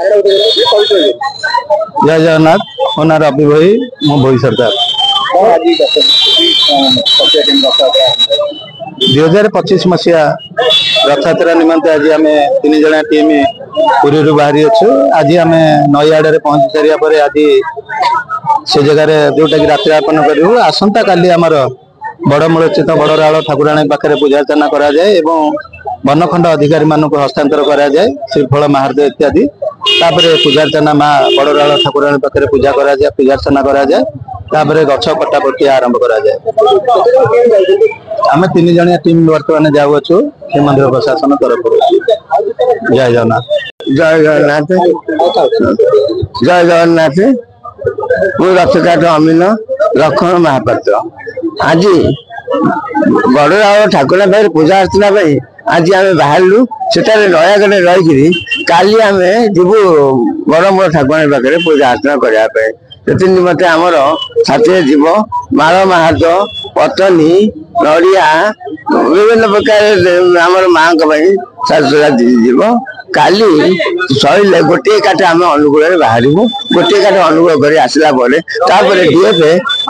जय जगन्नाथ मो ना रवि भाई मो भोई सरदार 2025 मसीहा रथयात्रा निमंते आज आम 3 जणा टीम पुरी बाहरी अच्छु। आज आम नईआड़े पहुंची सारा पर आज से जगह जोटा कि रात्रि यापन करूँ। आसंता काली आमर बड़मूल स्थित बड़राड़ ठाकुराणी पाखे पूजा अर्चना कराए वनखंड अधिकारी मानक हस्तांतर कराए श्रीफल महार्द इत्यादि पूजा अर्चना माँ बड़राड़ ठाकुराणी पाखे पूजा कराए पूजा अर्चना कराए गछ कटा प्रक्रिया आरंभ कराए। आम 3 जणिया टीम बर्तमान जाऊँ श्रीमंदिर प्रशासन तरफ। जय जगन्नाथ जय जगन्नाथ जय जगन्नाथ मु रथकाठ अमीन लक्षण महापात्र आज बड़राड़ ठाकुर पूजा अर्चना आज आम बाहर से नयागढ़ रही काली आम जीवु बड़मूल ठाकुर पाखे पूजा अर्चना करने निमते आमर छात्र जीव माल महात पतनी नड़िया विभिन्न प्रकार आमर माँ जीव काली सैले गोटे काठ आम अनुकूल बाहर गोटे काठ अनुकूल कर आसला डीएफ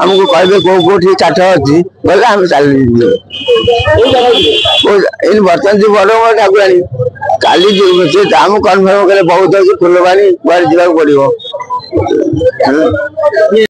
आमको कहे कौटी काठ अच्छी बोले आम चली बर्तमान जो बड़मूल ठाकुराणी काली आम कन्फर्म करे बहुत अच्छी फुलवाणी कुआं जावाक पड़ो।